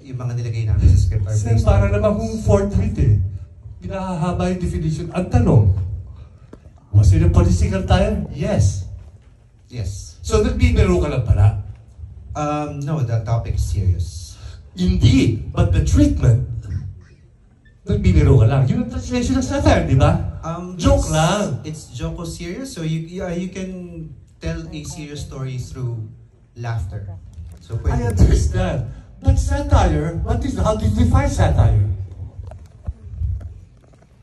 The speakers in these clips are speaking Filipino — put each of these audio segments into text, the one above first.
yung mga nilagay namin sa script are based para naman kung fourth read eh. Pinahahaba yung definition. Ang tanong, was it a political tire? Yes. Yes. So nagbibiro ka lang pala? No, the topic is serious. Indeed, but the treatment, nagbibiro ka lang. Yun ang translation ng satire, di ba? Joke lang. It's joke serious, so you can tell a serious story through laughter. So I understand. But satire, how do you define satire?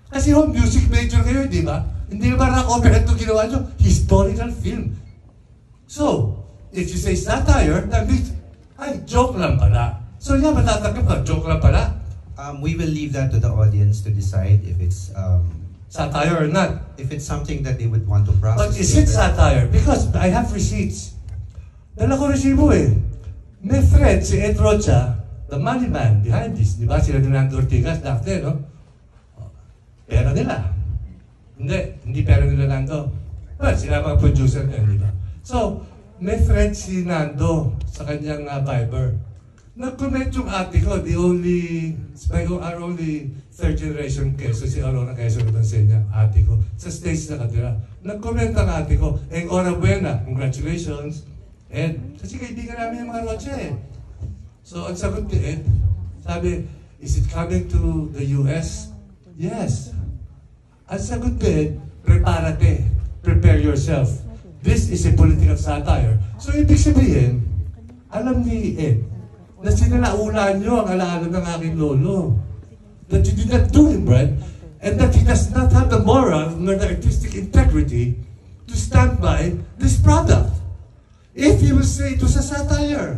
Kasi music major kayo, di ba? Hindi naman na-cover ito ginawa nyo. Historical film. So, if you say satire, that means, ay, joke lang pala. So yeah, matatanggap ka, joke lang pala. We will leave that to the audience to decide if it's satire or not. If it's something that they would want to process. But is it satire? Because I have receipts. Dala ko resibo eh. May friend, si Ed Rocha, the money man behind this. Di ba? Sila ni Nando Ortigas dati, no? Pera nila. Hindi pera nila Nando. Well, sila mga producer na, di ba? So, may friend si Nando sa kanyang Viber. Nag-comment yung ate ko, our only third generation Quezon, si Aurora Quezon Nabansenya, ate ko, sa stage na katira. Nag-comment ang ate ko, enhorabuena, congratulations. Ed, kasi kaibigan namin yung mga Roche eh. So, ang sagot ni Ed, sabi, is it coming to the US? Yes. Ang sagot ni Ed, preparate, prepare yourself. This is a political satire. So, ibig sabihin, alam ni Ed, na sinalaulan nyo ang alaala ng aking lolo. That you did not do him right, and that he does not have the moral nor the artistic integrity to stand by this product. If he will say it was a satire,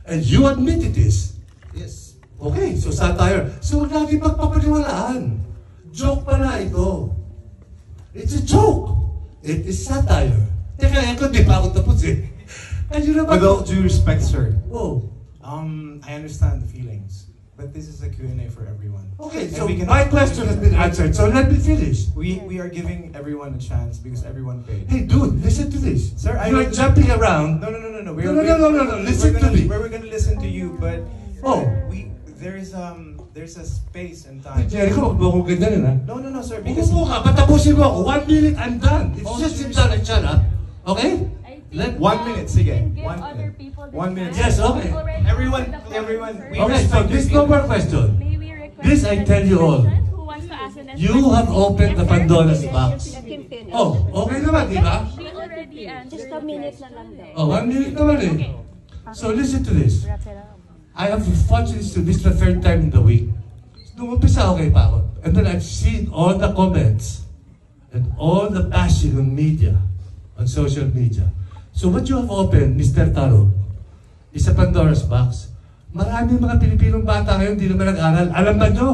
and you admit it is, yes. Okay, so satire. So huwag natin magpapaniwalaan. Joke pala ito. It's a joke. It is satire. Teka, ito di pa ako tapos eh. With all due respect, sir. Oh. I understand the feelings, but this is a Q&A for everyone. Okay, so my question has been answered, so let me finish. We are giving everyone a chance because everyone paid. Hey dude, listen to this. Sir, you're jumping around. No. No, listen to me. We're gonna listen to you, but there's a space and time. Jericho, huwag mo akong ganyan ha? No, sir. Because Umupo ka, patapusin mo ako. 1 minute, I'm done. It's just sit down and shut up. Okay? 1 minute, sige. 1 minute. Yes, okay. Everyone. Okay, so this no more question. This I tell you all. You have opened the Pandora's box. Oh, okay naman, di ba? Just a minute na lang daw. Oh, 1 minute naman eh. So listen to this. I have watched this the third time in the week. Nung umpisa ako kay Pakot. And then I've seen all the comments and all the bashing on media, on social media. So what you have opened, Mr. Taro, is a Pandora's box. Marami mga Pilipinong bata ngayon hindi naman nag-aral. Alam ba nyo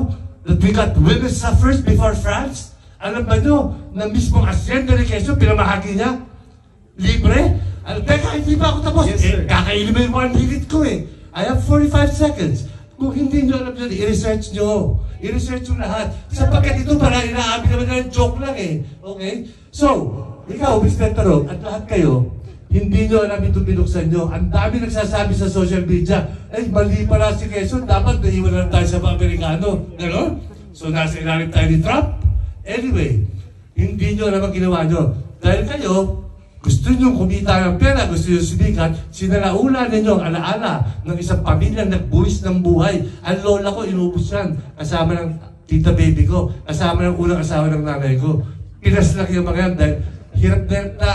that we got women suffrage before France? Alam ba nyo na mismong Hacienda ni Quezon, pinamahagi niya? Libre? Teka, hindi pa ako tapos. Yes, sir. Kakainin mo yung 1 minute ko eh. I have 45 seconds. Kung hindi nyo alam nyo, i-research nyo. I-research nyo lahat. Sapagkat ito para inaamin naman na joke lang eh. Okay? So, ikaw, Mr. Taro, at lahat kayo, hindi nyo alam ito binuksan nyo. Ang dami nagsasabi sa social media, ay, mali pala si Quezon, dapat naiwan lang tayo sa mga Amerikano. Ganon? So, nasa ilalim tayo ni Trump? Anyway, hindi nyo alam ang ginawa nyo. Dahil kayo, gusto nyo kumita ng pera, gusto nyo sumikat, sinalaula ninyo ang alaala ng isang pamilyang nagbuwis ng buhay. Ang lola ko, inubos yan. Kasama ng tita baby ko, kasama ng unang asawa ng nanay ko. Pinas lang yung mga yan dahil hirap na.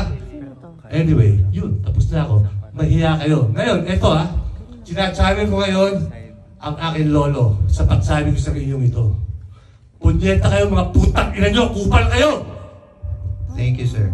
Anyway, yun, tapos na ako. Mahiya kayo. Ngayon, eto sinachannel ko ngayon ang aking lolo sa pagsabi ko sa inyong ito. Punyeta kayo mga putang ina nyo, kupal kayo! Thank you, sir.